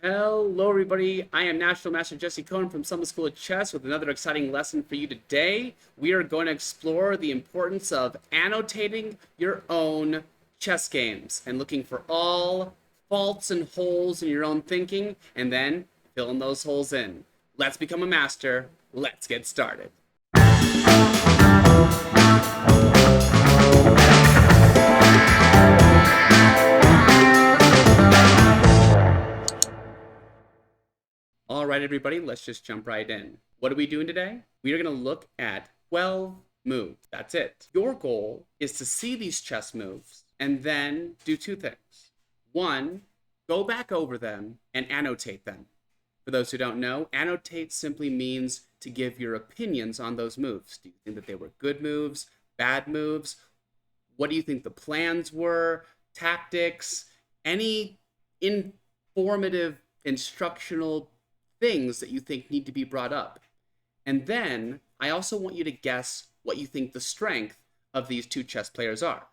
Hello, everybody. I am National Master Jesse Cohen from Summer School of Chess with another exciting lesson for you today. We are going to explore the importance of annotating your own chess games and looking for all faults and holes in your own thinking and then filling those holes in. Let's become a master. Let's get started. All right, everybody, let's just jump right in. What are we doing today? We are going to look at 12 moves. That's it. Your goal is to see these chess moves and then do two things. One, go back over them and annotate them. For those who don't know, annotate simply means to give your opinions on those moves. Do you think that they were good moves, bad moves? What do you think the plans were, tactics, any informative, instructional things that you think need to be brought up. And then I also want you to guess what you think the strength of these two chess players are.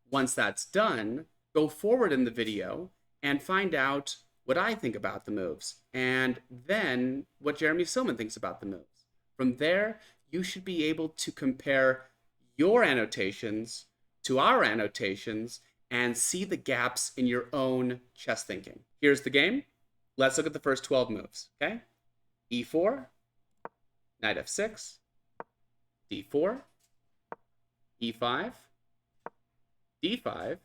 Once that's done, go forward in the video and find out what I think about the moves, and then what Jeremy Silman thinks about the moves. From there, you should be able to compare your annotations to our annotations and see the gaps in your own chess thinking. Here's the game. Let's look at the first 12 moves, okay? E4, knight f6, d4, e5, d5,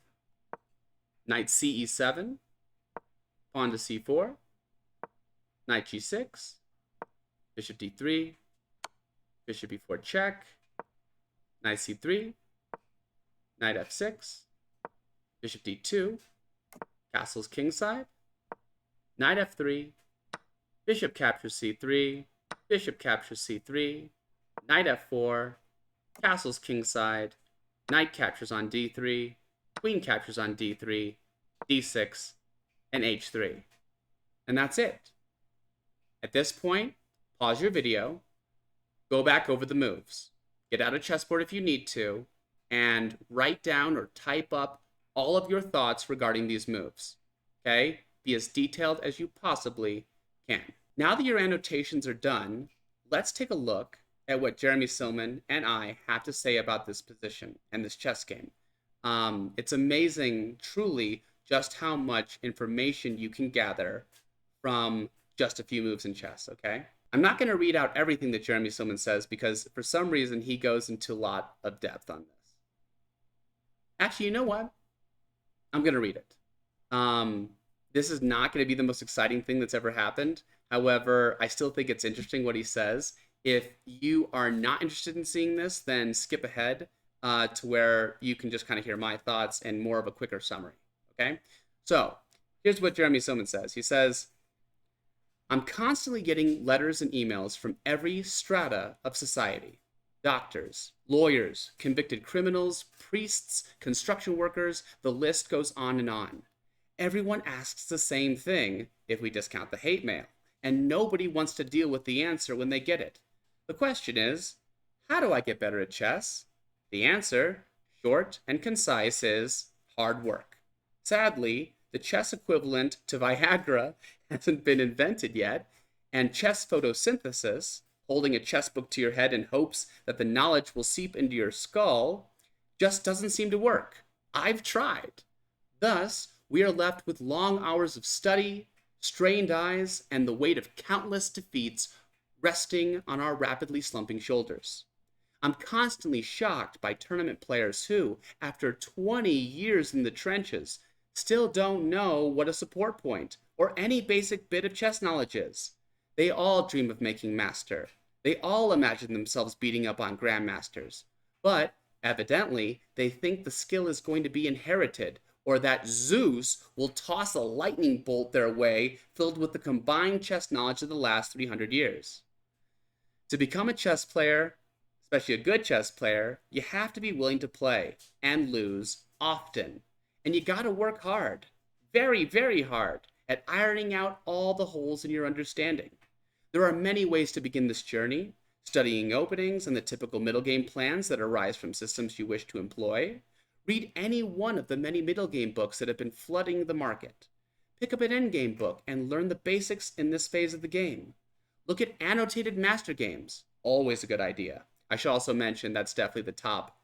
knight ce7, pawn to c4, knight g6, bishop d3, bishop e4 check, knight c3, knight f6, bishop d2, castle's kingside, knight f3, bishop captures c3, bishop captures c3, knight f4, castle's kingside, knight captures on d3, queen captures on d3, d6, and h3. And that's it. At this point, pause your video, go back over the moves, get out a chessboard if you need to, and write down or type up all of your thoughts regarding these moves. Okay? Be as detailed as you possibly can. Now that your annotations are done, let's take a look at what Jeremy Silman and I have to say about this position and this chess game. It's amazing, truly, just how much information you can gather from just a few moves in chess, okay? I'm not going to read out everything that Jeremy Silman says because for some reason he goes into a lot of depth on this. Actually, you know what? I'm going to read it. This is not going to be the most exciting thing that's ever happened. However, I still think it's interesting what he says. If you are not interested in seeing this, then skip ahead to where you can just kind of hear my thoughts and more of a quicker summary. Okay? So, here's what Jeremy Silman says. He says, I'm constantly getting letters and emails from every strata of society. Doctors, lawyers, convicted criminals, priests, construction workers, the list goes on and on. Everyone asks the same thing if we discount the hate mail, and nobody wants to deal with the answer when they get it. The question is, how do I get better at chess? The answer, short and concise, is hard work. Sadly, the chess equivalent to Viagra hasn't been invented yet, and chess photosynthesis, holding a chess book to your head in hopes that the knowledge will seep into your skull, just doesn't seem to work. I've tried. Thus, we are left with long hours of study, strained eyes, and the weight of countless defeats resting on our rapidly slumping shoulders. I'm constantly shocked by tournament players who, after 20 years in the trenches, still don't know what a support point or any basic bit of chess knowledge is. They all dream of making master. They all imagine themselves beating up on grandmasters. But, evidently, they think the skill is going to be inherited, or that Zeus will toss a lightning bolt their way filled with the combined chess knowledge of the last 300 years. To become a chess player, especially a good chess player, you have to be willing to play and lose often. And you gotta work hard, very, very hard, at ironing out all the holes in your understanding. There are many ways to begin this journey, studying openings and the typical middle game plans that arise from systems you wish to employ. Read any one of the many middle game books that have been flooding the market. Pick up an endgame book and learn the basics in this phase of the game. Look at annotated master games. Always a good idea. I should also mention that's definitely the top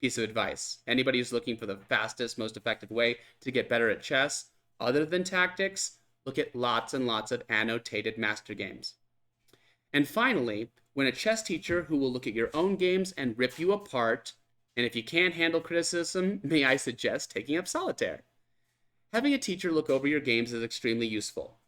piece of advice. Anybody who's looking for the fastest, most effective way to get better at chess, other than tactics, look at lots and lots of annotated master games. And finally, when a chess teacher who will look at your own games and rip you apart, and if you can't handle criticism, may I suggest taking up solitaire. Having a teacher look over your games is extremely useful.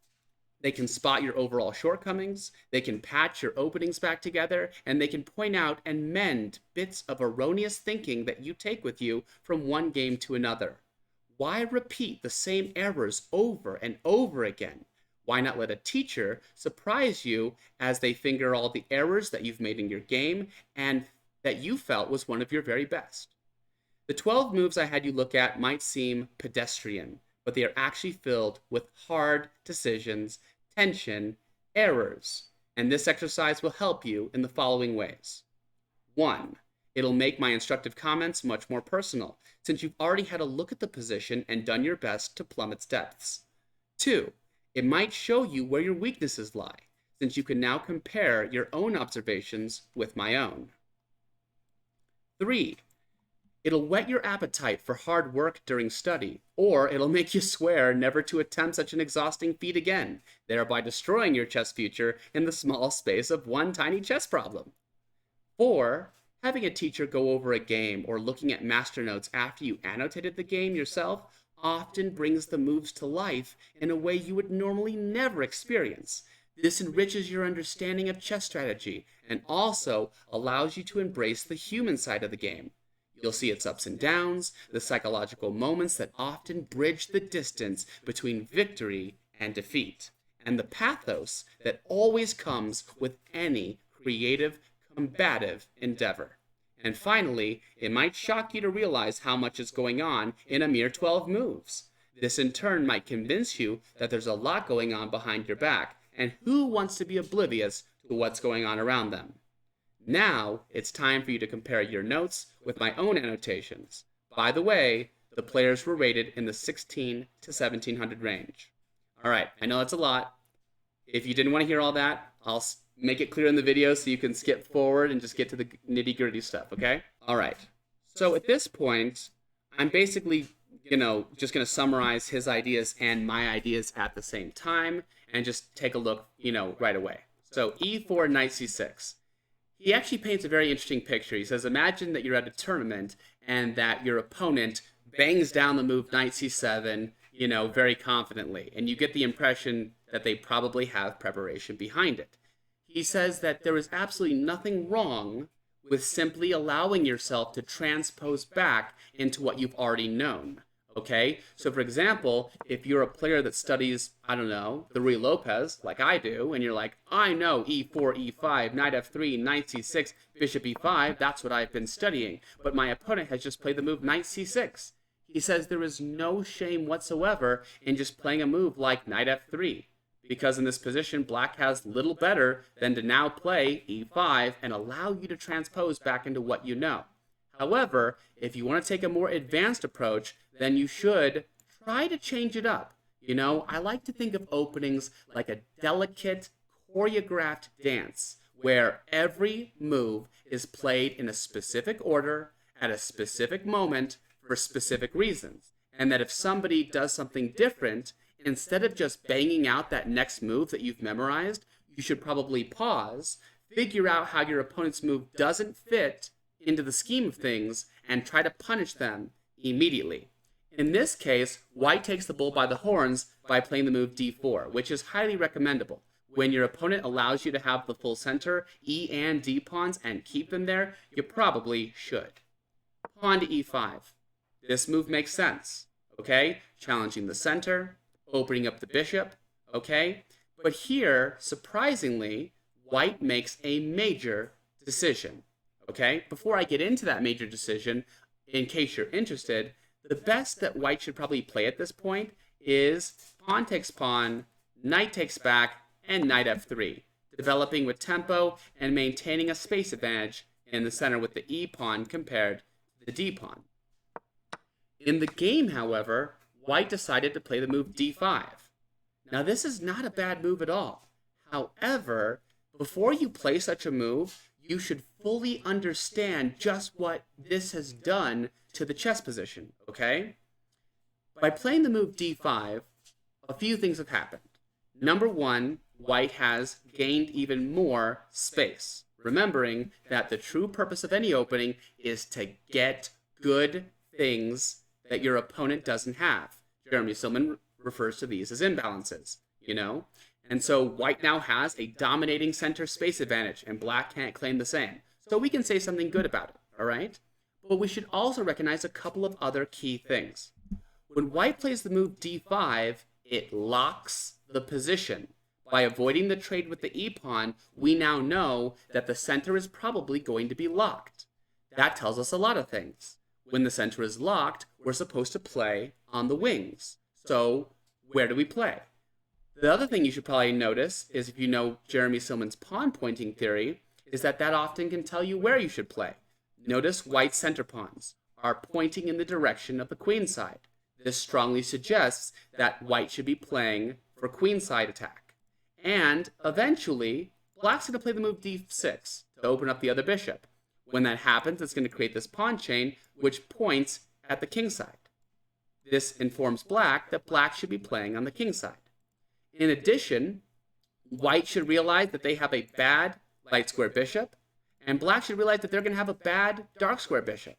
They can spot your overall shortcomings, they can patch your openings back together, and they can point out and mend bits of erroneous thinking that you take with you from one game to another. Why repeat the same errors over and over again? Why not let a teacher surprise you as they finger all the errors that you've made in your game and that you felt was one of your very best? The 12 moves I had you look at might seem pedestrian, but they are actually filled with hard decisions, tension, errors, and this exercise will help you in the following ways. 1. It'll make my instructive comments much more personal, since you've already had a look at the position and done your best to plumb its depths. 2. It might show you where your weaknesses lie, since you can now compare your own observations with my own. 3. It'll whet your appetite for hard work during study, or it'll make you swear never to attempt such an exhausting feat again, thereby destroying your chess future in the small space of one tiny chess problem. 4. Having a teacher go over a game or looking at master notes after you annotated the game yourself often brings the moves to life in a way you would normally never experience. This enriches your understanding of chess strategy and also allows you to embrace the human side of the game. You'll see its ups and downs, the psychological moments that often bridge the distance between victory and defeat, and the pathos that always comes with any creative, combative endeavor. And finally, it might shock you to realize how much is going on in a mere 12 moves. This in turn might convince you that there's a lot going on behind your back, and who wants to be oblivious to what's going on around them? Now, it's time for you to compare your notes with my own annotations. By the way, the players were rated in the 16 to 1700 range. All right, I know that's a lot. If you didn't want to hear all that, I'll make it clear in the video so you can skip forward and just get to the nitty-gritty stuff, okay? All right. So at this point, I'm basically, just going to summarize his ideas and my ideas at the same time and just take a look, right away. So e4, knight c6. He actually paints a very interesting picture. He says, imagine that you're at a tournament and that your opponent bangs down the move knight c7, very confidently. And you get the impression that they probably have preparation behind it. He says that there is absolutely nothing wrong with simply allowing yourself to transpose back into what you've already known. Okay? So for example, if you're a player that studies, the Ruy Lopez, like I do, and you're like, I know e4, e5, knight f3, knight c6, bishop e5, that's what I've been studying. But my opponent has just played the move knight c6. He says there is no shame whatsoever in just playing a move like knight f3. Because in this position, black has little better than to now play e5 and allow you to transpose back into what you know. However, if you want to take a more advanced approach, then you should try to change it up. I like to think of openings like a delicate, choreographed dance where every move is played in a specific order at a specific moment for specific reasons. And that if somebody does something different, instead of just banging out that next move that you've memorized, you should probably pause, figure out how your opponent's move doesn't fit into the scheme of things, and try to punish them immediately. In this case, white takes the bull by the horns by playing the move d4, which is highly recommendable. When your opponent allows you to have the full center, e and d pawns, and keep them there, you probably should. Pawn to e5. This move makes sense, okay? Challenging the center, opening up the bishop, okay? But here, surprisingly, white makes a major decision, okay? Before I get into that major decision, in case you're interested, the best that white should probably play at this point is pawn takes pawn, knight takes back, and knight f3, developing with tempo and maintaining a space advantage in the center with the e pawn compared to the d pawn. In the game, however, white decided to play the move d5. Now, this is not a bad move at all. However, before you play such a move, you should fully understand just what this has done to the chess position, okay? By playing the move d5, a few things have happened. Number one, white has gained even more space, remembering that the true purpose of any opening is to get good things that your opponent doesn't have. Jeremy Silman refers to these as imbalances, you know? And so white now has a dominating center space advantage, and black can't claim the same. So we can say something good about it, all right? But we should also recognize a couple of other key things. When white plays the move d5, it locks the position. By avoiding the trade with the e-pawn, we now know that the center is probably going to be locked. That tells us a lot of things. When the center is locked, we're supposed to play on the wings. So where do we play? The other thing you should probably notice is, if you know Jeremy Silman's pawn pointing theory, is that often can tell you where you should play. Notice white's center pawns are pointing in the direction of the queen side. This strongly suggests that white should be playing for queenside attack. And eventually, black's going to play the move d6 to open up the other bishop. When that happens, it's going to create this pawn chain, which points at the king side. This informs black that black should be playing on the king side. In addition, white should realize that they have a bad light square bishop, and black should realize that they're going to have a bad dark square bishop.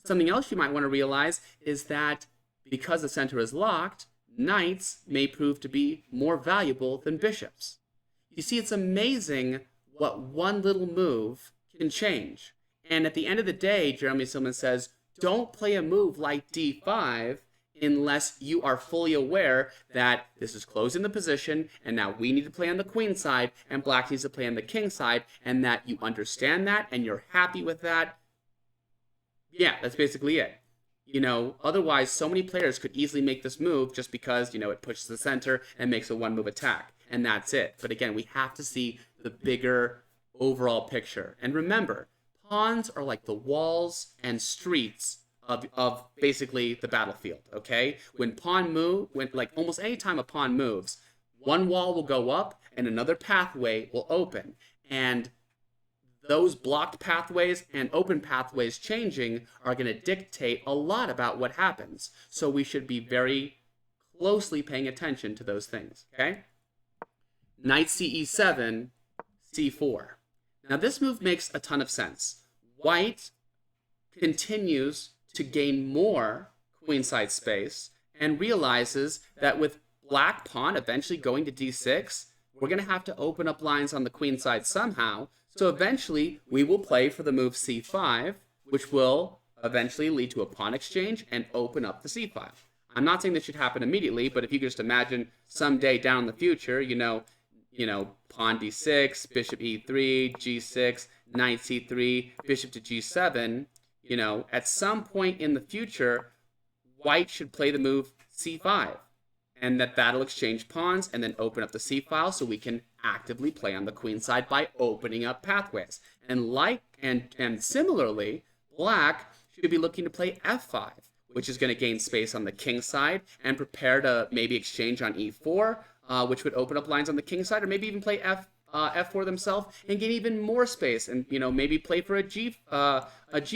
Something else you might want to realize is that because the center is locked, knights may prove to be more valuable than bishops. You see, it's amazing what one little move can change. And at the end of the day, Jeremy Silman says, don't play a move like d5 unless you are fully aware that this is closing the position, and now we need to play on the queen side, and black needs to play on the king side, and that you understand that, and you're happy with that. Yeah, that's basically it. You know, otherwise, so many players could easily make this move just because, you know, it pushes the center and makes a one-move attack, and that's it. But again, we have to see the bigger overall picture. And remember, pawns are like the walls and streets of basically the battlefield, okay? When almost any time a pawn moves, one wall will go up and another pathway will open. And those blocked pathways and open pathways changing are going to dictate a lot about what happens. So we should be very closely paying attention to those things, okay? Knight ce7, c4. Now this move makes a ton of sense. White continues to gain more queenside space and realizes that with black pawn eventually going to d6, we're going to have to open up lines on the queen side somehow. So eventually we will play for the move c5, which will eventually lead to a pawn exchange and open up the c file. I'm not saying this should happen immediately, but if you could just imagine someday down in the future, you know, pawn d6, bishop e3, g6, knight c3, bishop to g7, you know, at some point in the future, white should play the move c5, and that'll exchange pawns and then open up the c file so we can actively play on the queen side by opening up pathways. And similarly, black should be looking to play f5, which is going to gain space on the king side and prepare to maybe exchange on e4, which would open up lines on the king side, or maybe even play f4 themselves and gain even more space, and maybe play for a g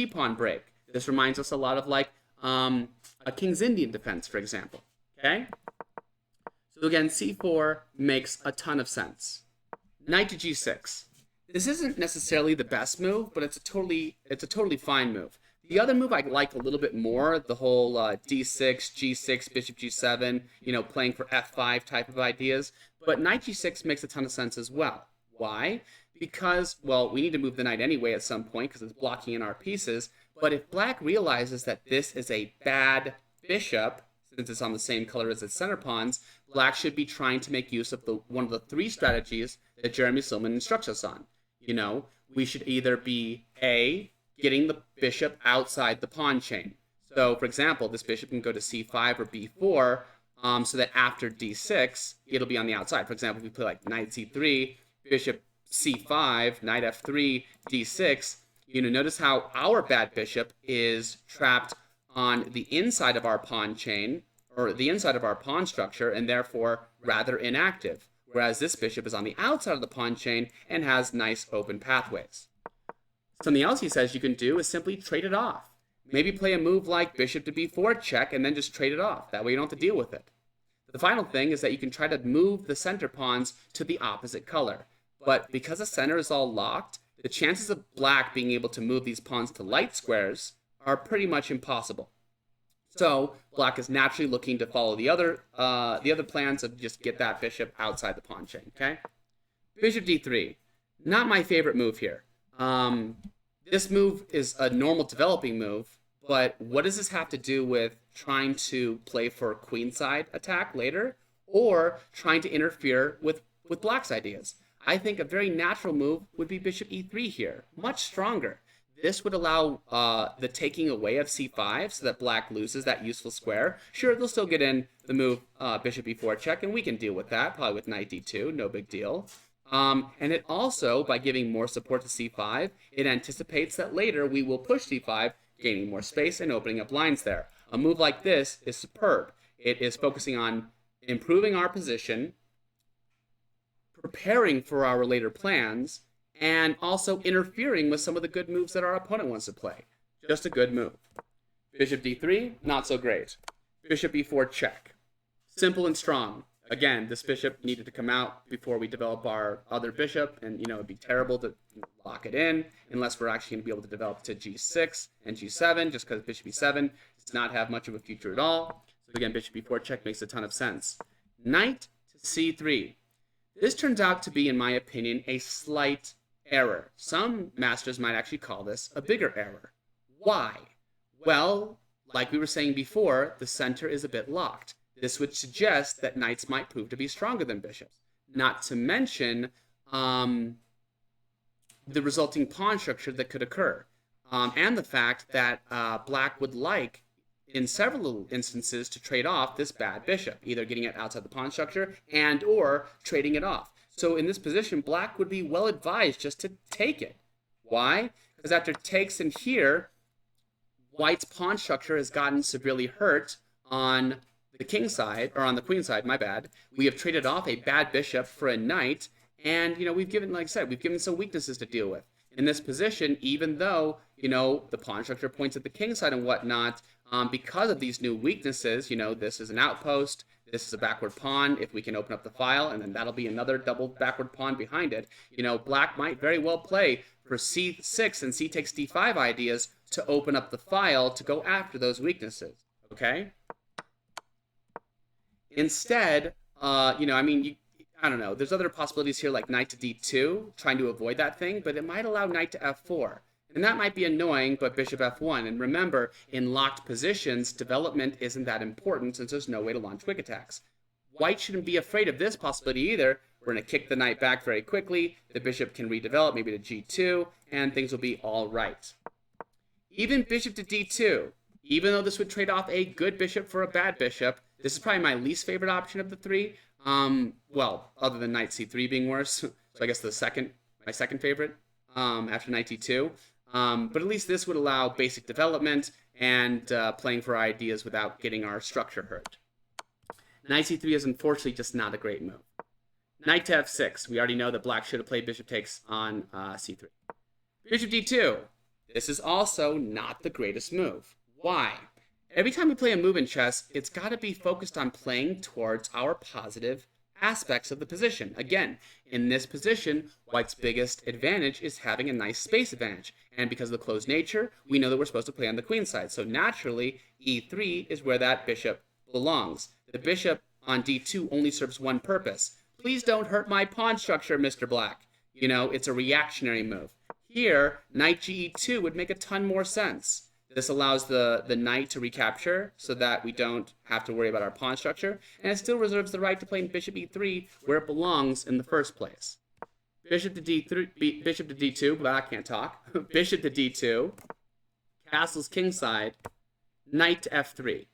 pawn break. This reminds us a lot of like a King's Indian defense, for example. Okay. So again, c4 makes a ton of sense. Knight to g6. This isn't necessarily the best move, but it's a totally fine move. The other move I like a little bit more, the whole d6, g6, bishop g7, playing for f5 type of ideas. But knight g6 makes a ton of sense as well. Why? Because, well, we need to move the knight anyway at some point because it's blocking in our pieces. But if black realizes that this is a bad bishop, since it's on the same color as its center pawns, black should be trying to make use of one of the three strategies that Jeremy Silman instructs us on. We should either be A, getting the bishop outside the pawn chain. So, for example, this bishop can go to c5 or b4, so that after d6, it'll be on the outside. For example, if we play like knight c3, bishop c5, knight f3, d6, notice how our bad bishop is trapped on the inside of our pawn chain, or the inside of our pawn structure, and therefore, rather inactive, whereas this bishop is on the outside of the pawn chain and has nice open pathways. Something else he says you can do is simply trade it off. Maybe play a move like bishop to b4 check and then just trade it off. That way you don't have to deal with it. The final thing is that you can try to move the center pawns to the opposite color. But because the center is all locked, the chances of black being able to move these pawns to light squares are pretty much impossible. So black is naturally looking to follow the other plans of just get that bishop outside the pawn chain. Okay, bishop d3, not my favorite move here. This move is a normal developing move, but what does this have to do with trying to play for a queenside attack later, or trying to interfere with black's ideas? I think a very natural move would be bishop e3 here, much stronger. This would allow the taking away of c5 so that black loses that useful square. Sure, they'll still get in the move bishop e4 check, and we can deal with that, probably with knight d2, no big deal. And it also, by giving more support to c5, it anticipates that later we will push c5, gaining more space and opening up lines there. A move like this is superb. It is focusing on improving our position, preparing for our later plans, and also interfering with some of the good moves that our opponent wants to play. Just a good move. Bishop d3, not so great. Bishop e4 check. Simple and strong. Again, this bishop needed to come out before we develop our other bishop, and it'd be terrible to lock it in unless we're actually going to be able to develop to g6 and g7, just because bishop e7 does not have much of a future at all. So again, bishop e4 check makes a ton of sense. Knight to c3. This turns out to be, in my opinion, a slight error. Some masters might actually call this a bigger error. Why? Well, like we were saying before, the center is a bit locked. This would suggest that knights might prove to be stronger than bishops. Not to mention the resulting pawn structure that could occur. And the fact that black would like, in several instances, to trade off this bad bishop, either getting it outside the pawn structure and or trading it off. So in this position, black would be well advised just to take it. Why? Because after takes in here, white's pawn structure has gotten severely hurt on the king side, or on the queen side, my bad. We have traded off a bad bishop for a knight, and, we've given, like I said, we've given some weaknesses to deal with. In this position, even though, the pawn structure points at the king side and whatnot, because of these new weaknesses, this is an outpost, this is a backward pawn, if we can open up the file, and then that'll be another double backward pawn behind it. Black might very well play for c6 and c takes d5 ideas to open up the file to go after those weaknesses, okay? Instead, I don't know. There's other possibilities here like knight to d2, trying to avoid that thing, but it might allow knight to f4. And that might be annoying, but bishop f1. And remember, in locked positions, development isn't that important since there's no way to launch quick attacks. White shouldn't be afraid of this possibility either. We're going to kick the knight back very quickly. The bishop can redevelop maybe to g2, and things will be all right. Even bishop to d2, even though this would trade off a good bishop for a bad bishop, this is probably my least favorite option of the three. Well, other than knight c3 being worse. So I guess my second favorite after knight d2. But at least this would allow basic development and playing for ideas without getting our structure hurt. Knight c3 is unfortunately just not a great move. Knight to f6. We already know that black should have played bishop takes on c3. Bishop d2. This is also not the greatest move. Why? Every time we play a move in chess, it's got to be focused on playing towards our positive aspects of the position. Again, in this position, white's biggest advantage is having a nice space advantage. And because of the closed nature, we know that we're supposed to play on the queen side. So naturally, e3 is where that bishop belongs. The bishop on d2 only serves one purpose. Please don't hurt my pawn structure, Mr. Black. It's a reactionary move. Here, knight ge2 would make a ton more sense. This allows the knight to recapture so that we don't have to worry about our pawn structure, and it still reserves the right to play bishop e3 where it belongs in the first place. Bishop to d3, bishop to d2, but I can't talk. Bishop to d2, castle's kingside, knight to f3.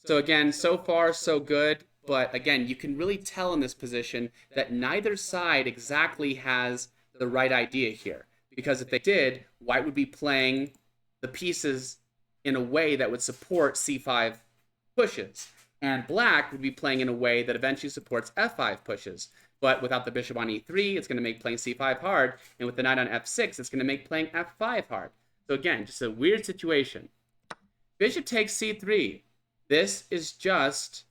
So again, so far so good, but again, you can really tell in this position that neither side exactly has the right idea here, because if they did, white would be playing the pieces in a way that would support c5 pushes. And black would be playing in a way that eventually supports f5 pushes. But without the bishop on e3, it's going to make playing c5 hard. And with the knight on f6, it's going to make playing f5 hard. So again, just a weird situation. Bishop takes c3. This is just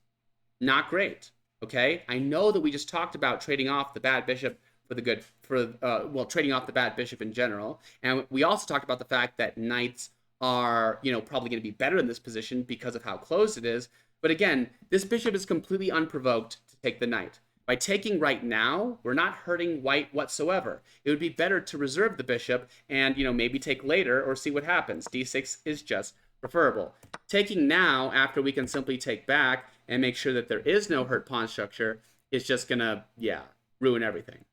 not great. Okay? I know that we just talked about trading off the bad bishop for the good, well, trading off the bad bishop in general. And we also talked about the fact that knights are, probably going to be better in this position because of how closed it is. But again, this bishop is completely unprovoked to take the knight. By taking right now, we're not hurting white whatsoever. It would be better to reserve the bishop and, maybe take later or see what happens. d6 is just preferable. Taking now, after we can simply take back and make sure that there is no hurt pawn structure, is just gonna, ruin everything.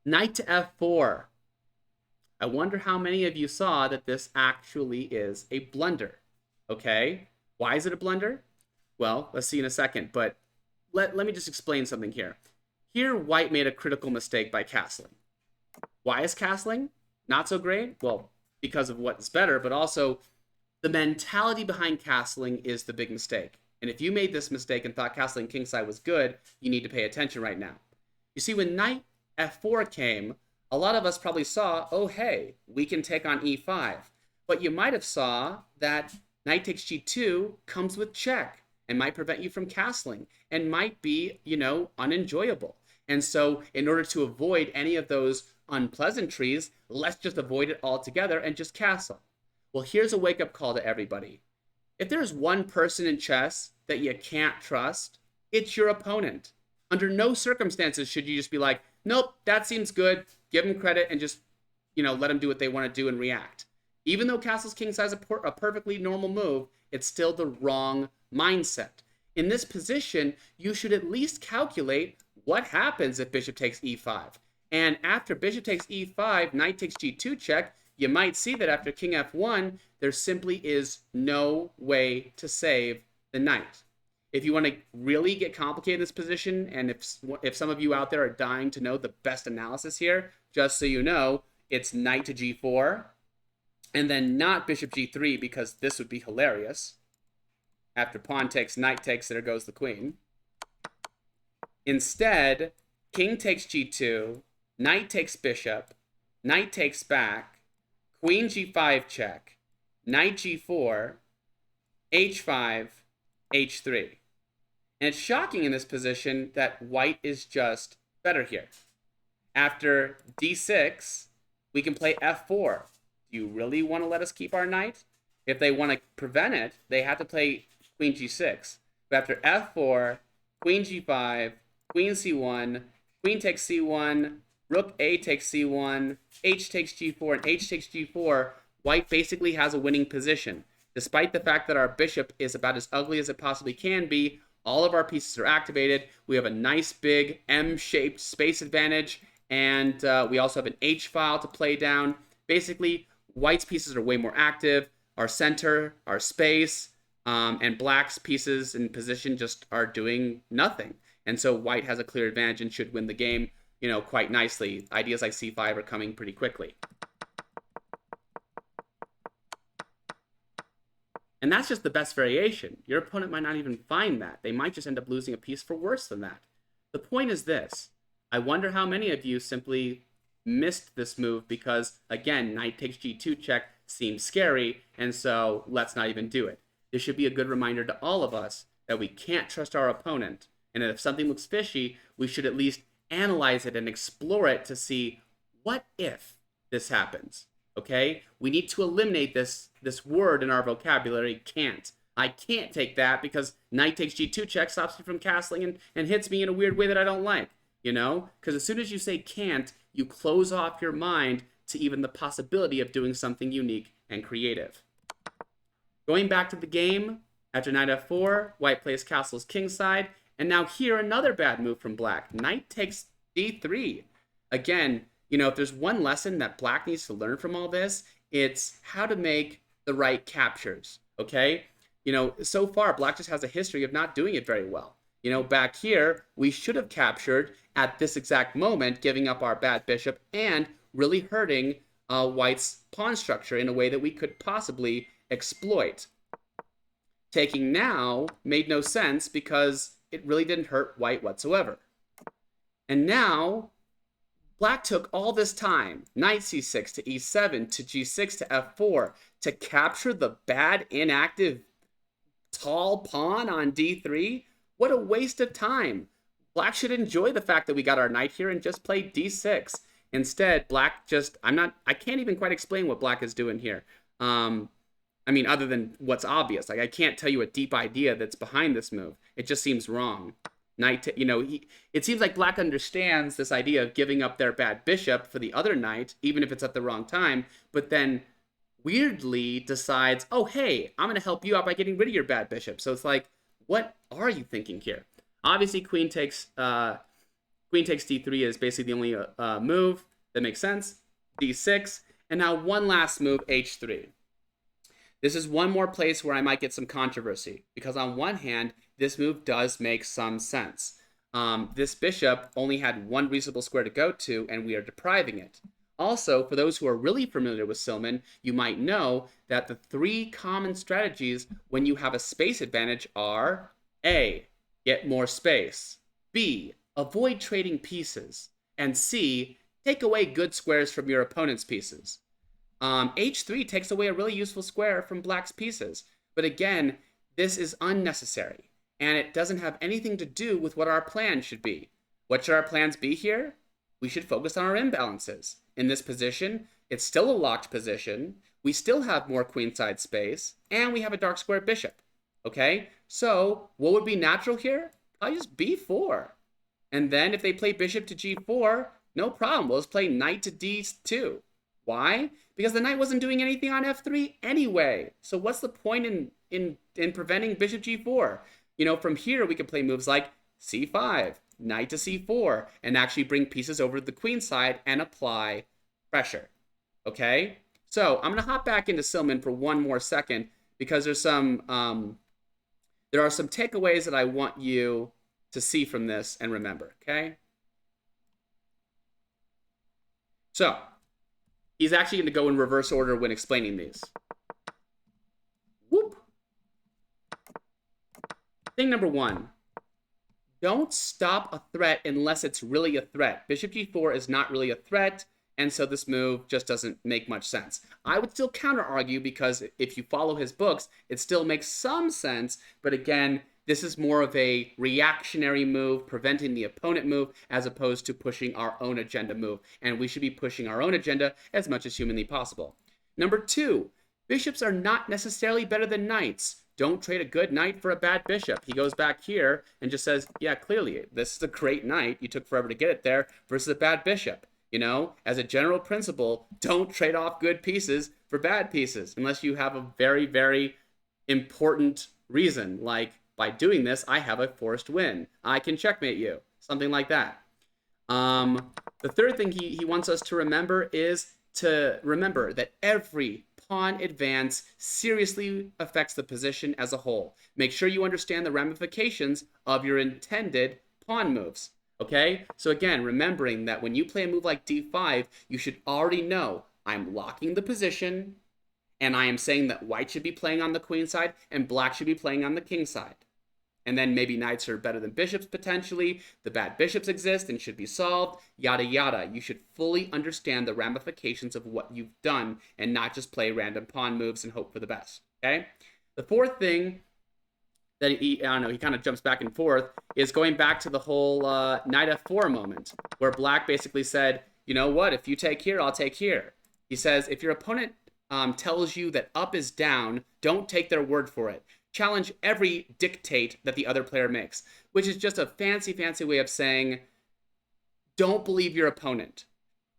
Knight to f4. I wonder how many of you saw that this actually is a blunder. Okay? Why is it a blunder? Well, let's see in a second, but let me just explain something here. Here, white made a critical mistake by castling. Why is castling not so great? Well, because of what's better, but also the mentality behind castling is the big mistake. And if you made this mistake and thought castling kingside was good, you need to pay attention right now. You see, when knight f4 came, a lot of us probably saw, oh, hey, we can take on e5. But you might have saw that knight takes g2 comes with check and might prevent you from castling and might be, unenjoyable. And so in order to avoid any of those unpleasantries, let's just avoid it altogether and just castle. Well, here's a wake-up call to everybody. If there's one person in chess that you can't trust, it's your opponent. Under no circumstances should you just be like, nope, that seems good, give them credit, and just, let them do what they want to do and react. Even though castles kingside is a perfectly normal move, it's still the wrong mindset. In this position, you should at least calculate what happens if bishop takes e5. And after bishop takes e5, knight takes g2 check, you might see that after king f1, there simply is no way to save the knight. If you want to really get complicated in this position, and if some of you out there are dying to know the best analysis here, just so you know, it's knight to g4, and then not bishop g3, because this would be hilarious. After pawn takes, knight takes, there goes the queen. Instead, king takes g2, knight takes bishop, knight takes back, queen g5 check, knight g4, h5, h3. And it's shocking in this position that white is just better here. After d6, we can play f4. Do you really want to let us keep our knight? If they want to prevent it, they have to play queen g6. But after f4, queen g5, queen c1, queen takes c1, rook a takes c1, h takes g4, and h takes g4, white basically has a winning position. Despite the fact that our bishop is about as ugly as it possibly can be, all of our pieces are activated. We have a nice big M-shaped space advantage, and we also have an H-file to play down. Basically, white's pieces are way more active. Our center, our space, and black's pieces in position just are doing nothing. And so white has a clear advantage and should win the game, quite nicely. Ideas like c5 are coming pretty quickly. And that's just the best variation. Your opponent might not even find that. They might just end up losing a piece for worse than that. The point is this. I wonder how many of you simply missed this move because, again, knight takes g2 check seems scary, and so let's not even do it. This should be a good reminder to all of us that we can't trust our opponent, and that if something looks fishy, we should at least analyze it and explore it to see what if this happens. Okay? We need to eliminate this word in our vocabulary, can't. I can't take that because knight takes g2 check stops me from castling and hits me in a weird way that I don't like, Because as soon as you say can't, you close off your mind to even the possibility of doing something unique and creative. Going back to the game, after knight f4, white plays castles kingside, and now here another bad move from black. Knight takes d3. Again, if there's one lesson that black needs to learn from all this, it's how to make the right captures, okay? So far, black just has a history of not doing it very well. Back here, we should have captured at this exact moment, giving up our bad bishop and really hurting white's pawn structure in a way that we could possibly exploit. taking now made no sense because it really didn't hurt white whatsoever. And now black took all this time, knight c6 to e7 to g6 to f4, to capture the bad, inactive, tall pawn on d3. What a waste of time. Black should enjoy the fact that we got our knight here and just play d6. Instead, black just, I can't even quite explain what black is doing here. I mean, other than what's obvious. Like, I can't tell you a deep idea that's behind this move. It just seems wrong. Knight, it seems like black understands this idea of giving up their bad bishop for the other knight, even if it's at the wrong time, but then weirdly decides, oh, hey, I'm going to help you out by getting rid of your bad bishop. So it's like, what are you thinking here? Obviously, queen takes d3 is basically the only move that makes sense. d6, and now one last move, h3. This is one more place where I might get some controversy, because on one hand, this move does make some sense. This bishop only had one reasonable square to go to, and we are depriving it. Also, for those who are really familiar with Silman, you might know that the three common strategies when you have a space advantage are A, get more space, B, avoid trading pieces, and C, take away good squares from your opponent's pieces. h3 takes away a really useful square from black's pieces. But again, this is unnecessary, and it doesn't have anything to do with what our plan should be. What should our plans be here? We should focus on our imbalances. In this position, it's still a locked position. We still have more queenside space, and we have a dark square bishop. Okay, so what would be natural here? Probably just b4. And then if they play bishop to g4, no problem. We'll just play knight to d2. Why? Because the knight wasn't doing anything on f3 anyway. So what's the point in preventing bishop g4? From here we can play moves like c5, knight to c4, and actually bring pieces over to the queen side and apply pressure. Okay? So I'm going to hop back into Silman for one more second, because there are some takeaways that I want you to see from this and remember. Okay? So he's actually going to go in reverse order when explaining these. Whoop. Thing number one, don't stop a threat unless it's really a threat. Bishop g4 is not really a threat, and so this move just doesn't make much sense. I would still counter-argue, because if you follow his books, it still makes some sense, but again, this is more of a reactionary move, preventing the opponent move, as opposed to pushing our own agenda move. And we should be pushing our own agenda as much as humanly possible. Number two, bishops are not necessarily better than knights. Don't trade a good knight for a bad bishop. He goes back here and just says, yeah, clearly, this is a great knight. You took forever to get it there versus a bad bishop. As a general principle, don't trade off good pieces for bad pieces unless you have a very, very important reason, like, by doing this, I have a forced win. I can checkmate you. Something like that. The third thing he wants us to remember is to remember that every pawn advance seriously affects the position as a whole. Make sure you understand the ramifications of your intended pawn moves. Okay? So again, remembering that when you play a move like d5, you should already know I'm locking the position, and I am saying that white should be playing on the queen side and black should be playing on the king side. And then maybe knights are better than bishops potentially. The bad bishops exist and should be solved. Yada, yada. You should fully understand the ramifications of what you've done and not just play random pawn moves and hope for the best. Okay? The fourth thing that he kind of jumps back and forth is going back to the whole knight f4 moment, where black basically said, you know what? If you take here, I'll take here. He says, if your opponent tells you that up is down, don't take their word for it. Challenge every dictate that the other player makes, which is just a fancy way of saying, don't believe your opponent.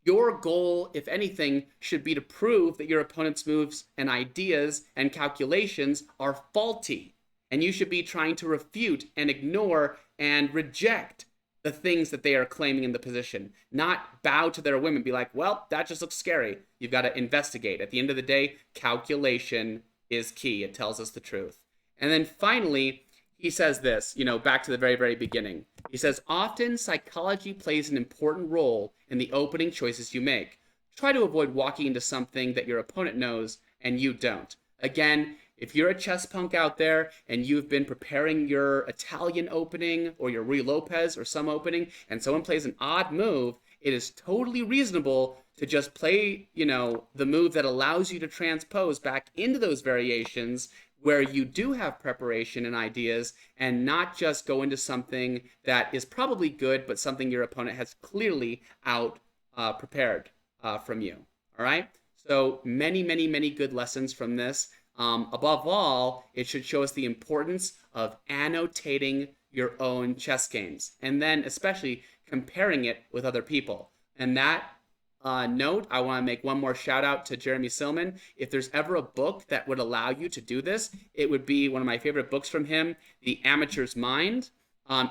Your goal, if anything, should be to prove that your opponent's moves and ideas and calculations are faulty, and you should be trying to refute and ignore and reject the things that they are claiming in the position, not bow to their whim and be like, well, that just looks scary. You've got to investigate. At the end of the day, calculation is key. It tells us the truth. And then finally, he says this, back to the very, very beginning. He says, often psychology plays an important role in the opening choices you make. Try to avoid walking into something that your opponent knows and you don't. Again, if you're a chess punk out there and you've been preparing your Italian opening or your Ruy Lopez or some opening, and someone plays an odd move, it is totally reasonable to just play, the move that allows you to transpose back into those variations where you do have preparation and ideas, and not just go into something that is probably good, but something your opponent has clearly out prepared from you. All right? So many, many, many good lessons from this. Above all, it should show us the importance of annotating your own chess games, and then especially comparing it with other people. And that note, I want to make one more shout out to Jeremy Silman. If there's ever a book that would allow you to do this, it would be one of my favorite books from him, The Amateur's Mind.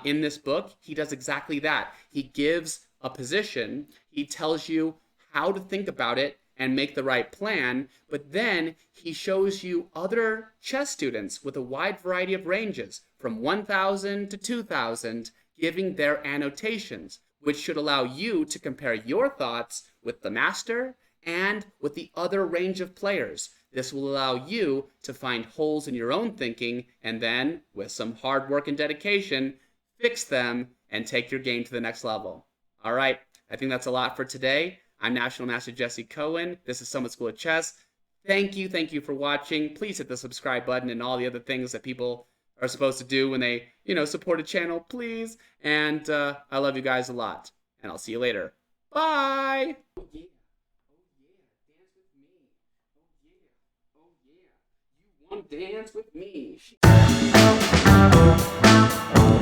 In this book, he does exactly that. He gives a position, he tells you how to think about it and make the right plan, but then he shows you other chess students with a wide variety of ranges, from 1,000 to 2,000, giving their annotations, which should allow you to compare your thoughts with the master and with the other range of players. This will allow you to find holes in your own thinking, and then, with some hard work and dedication, fix them and take your game to the next level. All right, I think that's a lot for today. I'm National Master Jesse Cohen. This is Summit School of Chess. Thank you for watching. Please hit the subscribe button and all the other things that people are supposed to do when they, support a channel, please. And I love you guys a lot. And I'll see you later. Bye! Oh yeah, dance with me. Oh yeah, you want to dance with me.